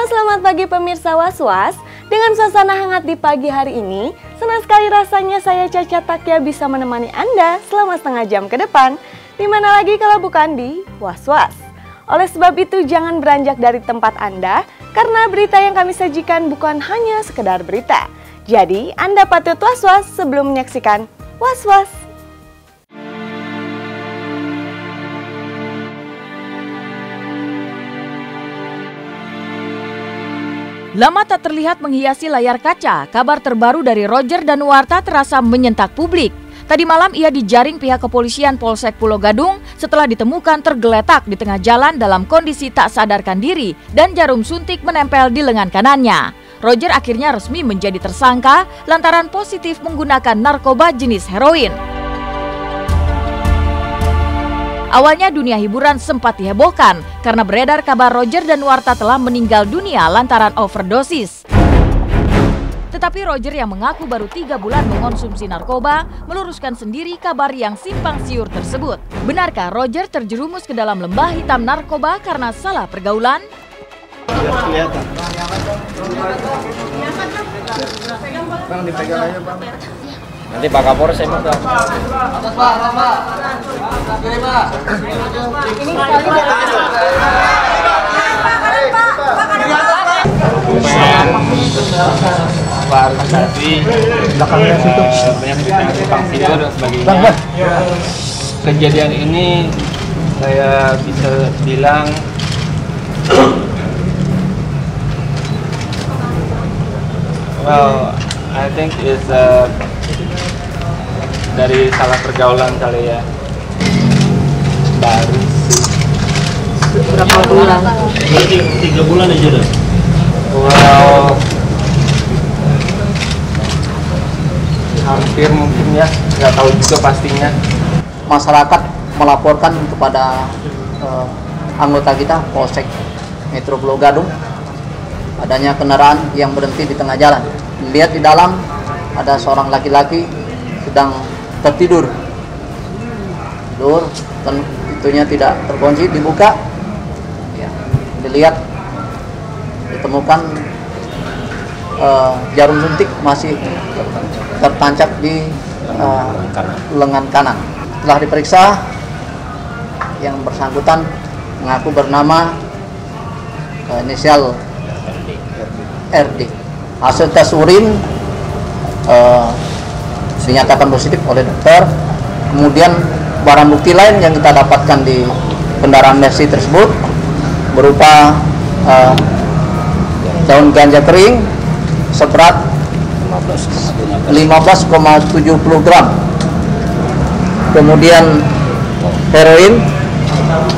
selamat pagi pemirsa Was-Was. Dengan suasana hangat di pagi hari ini, senang sekali rasanya saya Caca Takya bisa menemani Anda selama setengah jam ke depan. Di mana lagi kalau bukan di Was-Was. Oleh sebab itu jangan beranjak dari tempat Anda, karena berita yang kami sajikan bukan hanya sekedar berita. Jadi Anda patut was-was sebelum menyaksikan Was-Was. Lama tak terlihat menghiasi layar kaca, kabar terbaru dari Roger Danuarta terasa menyentak publik. Tadi malam ia dijaring pihak kepolisian Polsek Pulau Gadung setelah ditemukan tergeletak di tengah jalan dalam kondisi tak sadarkan diri dan jarum suntik menempel di lengan kanannya. Roger akhirnya resmi menjadi tersangka lantaran positif menggunakan narkoba jenis heroin. Awalnya dunia hiburan sempat dihebohkan karena beredar kabar Roger Danuarta telah meninggal dunia lantaran overdosis. Tetapi Roger yang mengaku baru 3 bulan mengonsumsi narkoba meluruskan sendiri kabar yang simpang siur tersebut. Benarkah Roger terjerumus ke dalam lembah hitam narkoba karena salah pergaulan? Kelihatan. Bang, dipegang aja, Bang. Nanti Pak Kapolres saya minta. Pak tadi belakangnya situ banyak simpang siur dan sebagainya. Kejadian ini saya bisa bilang I think is dari salah pergaulan kali ya. Baru Berapa bulan? 3 bulan aja dah. Hampir mungkin ya, nggak tahu juga pastinya. Masyarakat melaporkan kepada anggota kita Polsek Metro Pulau Gadung adanya kendaraan yang berhenti di tengah jalan. Lihat di dalam ada seorang laki-laki sedang tertidur, dan itunya tidak terkunci, dibuka, ya, dilihat ditemukan jarum suntik masih tertancap di lengan kanan. Setelah diperiksa, yang bersangkutan mengaku bernama inisial RD. Hasil tes urin dinyatakan positif oleh dokter. Kemudian barang bukti lain yang kita dapatkan di kendaraan Mercy tersebut berupa daun ganja kering seberat 15,70 gram, kemudian heroin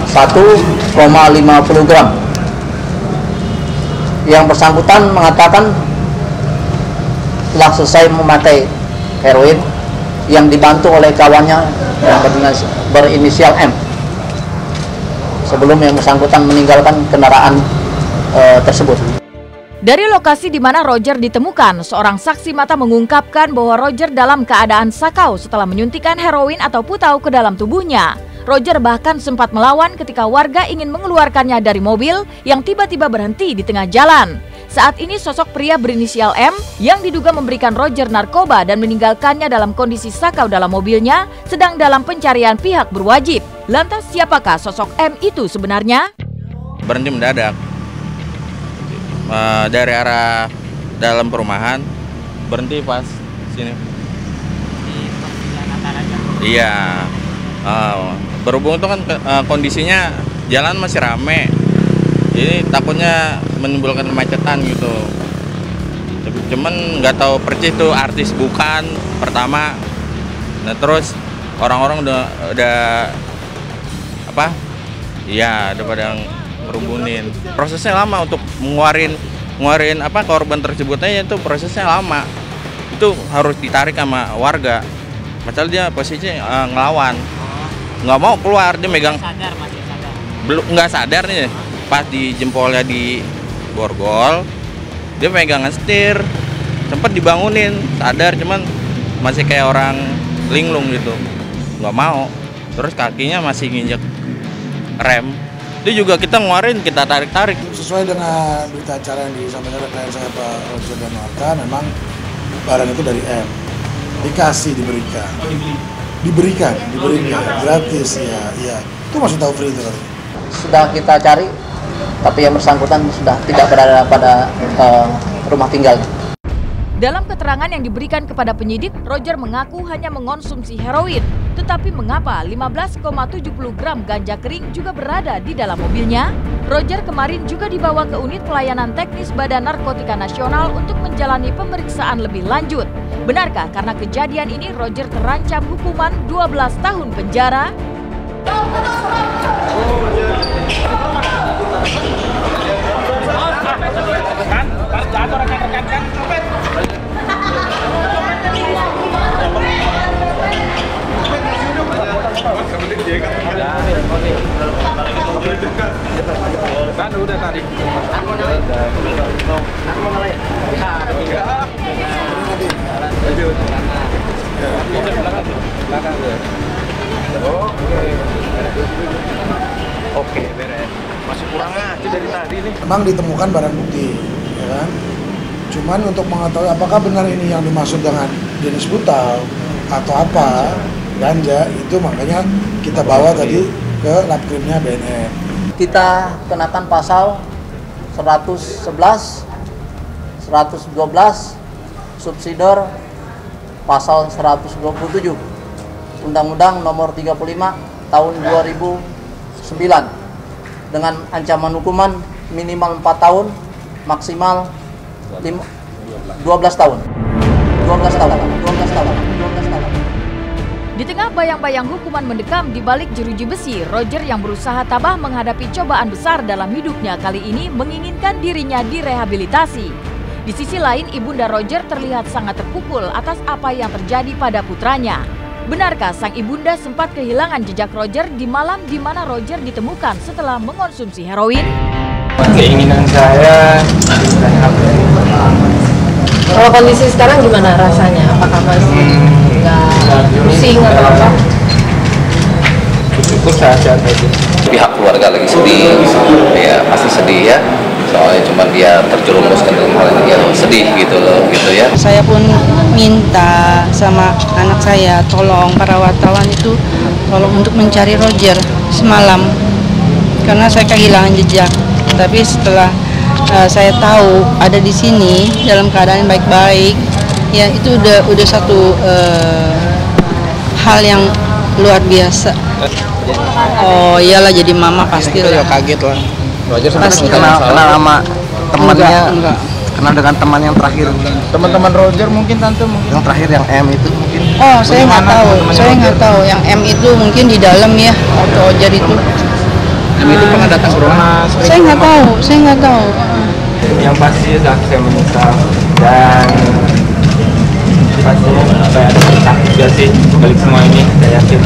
1,50 gram. Yang bersangkutan mengatakan telah selesai memakai heroin yang dibantu oleh kawannya yang berinisial M sebelum yang bersangkutan meninggalkan kendaraan tersebut. Dari lokasi di mana Roger ditemukan, seorang saksi mata mengungkapkan bahwa Roger dalam keadaan sakau setelah menyuntikkan heroin atau putau ke dalam tubuhnya. Roger bahkan sempat melawan ketika warga ingin mengeluarkannya dari mobil yang tiba-tiba berhenti di tengah jalan. Saat ini sosok pria berinisial M yang diduga memberikan Roger narkoba dan meninggalkannya dalam kondisi sakau dalam mobilnya sedang dalam pencarian pihak berwajib. Lantas siapakah sosok M itu sebenarnya? Berhenti mendadak. Dari arah dalam perumahan berhenti pas sini. Iya. Berhubung itu kan kondisinya jalan masih rame. Jadi takutnya menimbulkan kemacetan gitu. Cuman nggak tahu persis itu artis bukan pertama. Nah terus orang-orang udah apa? Iya, udah pada ngerubunin. Prosesnya lama untuk ngeluarin apa korban tersebutnya, itu prosesnya lama. Itu harus ditarik sama warga. Padahal dia posisinya ngelawan. Nggak mau keluar, dia megang. Belum nggak sadar nih. Pas di jempolnya di borgol, dia pegangan setir, sempat dibangunin, sadar cuman masih kayak orang linglung gitu, nggak mau. Terus kakinya masih nginjek rem, Itu juga kita ngeluarin, kita tarik-tarik. Sesuai dengan berita acara yang disampaikan oleh klien saya Pak Roger Danuarta, memang barang itu dari M. Diberikan gratis ya. Itu masih tahu free itu. Sudah kita cari, tapi yang bersangkutan sudah tidak berada pada rumah tinggalnya. Dalam keterangan yang diberikan kepada penyidik, Roger mengaku hanya mengonsumsi heroin. Tetapi mengapa 15,70 gram ganja kering juga berada di dalam mobilnya? Roger kemarin juga dibawa ke unit pelayanan teknis Badan Narkotika Nasional untuk menjalani pemeriksaan lebih lanjut. Benarkah karena kejadian ini Roger terancam hukuman 12 tahun penjara? Oke, beres. Masih kurang aja dari tadi nih. Memang ditemukan barang bukti, ya kan? Cuman untuk mengetahui apakah benar ini yang dimaksud dengan jenis butal atau apa, ganja, itu makanya kita bawa tadi ke Labkrimnya BNN. Kita kenakan pasal 111, 112, subsidiar pasal 127, Undang-Undang Nomor 35 Tahun 2009 dengan ancaman hukuman minimal 4 tahun, maksimal 12 tahun. Di tengah bayang-bayang hukuman mendekam di balik jeruji besi, Roger yang berusaha tabah menghadapi cobaan besar dalam hidupnya kali ini menginginkan dirinya direhabilitasi. Di sisi lain, ibunda Roger terlihat sangat terpukul atas apa yang terjadi pada putranya. Benarkah sang ibunda sempat kehilangan jejak Roger di malam di mana Roger ditemukan setelah mengonsumsi heroin? Keinginan saya Kalau kondisi sekarang gimana rasanya? Apakah masih nggak pusing atau apa? bersyukur sehat-sehat aja. Pihak keluarga lagi sedih, ya pasti sedih ya. Soalnya cuma dia terjerumus ke dalam hal yang sedih gitu loh, gitu ya. Saya pun minta sama anak saya, tolong para wartawan itu tolong untuk mencari Roger semalam, karena saya kehilangan jejak. Tapi setelah saya tahu ada di sini dalam keadaan baik-baik, ya itu udah satu hal yang luar biasa. Oh iyalah, jadi mama pasti lah. Kaget lah. Roger kenal sama temannya, enggak. kenal dengan teman yang terakhir. Teman-teman Roger mungkin tante mungkin. Yang terakhir yang M itu mungkin. Oh saya nggak tahu, Yang M itu mungkin di dalam ya, atau Roger itu. M itu pernah datang ke rumah. Saya nggak tahu. Yang pasti saya menyesal dan pastinya saya ada sakit juga sih balik semua ini, saya yakin.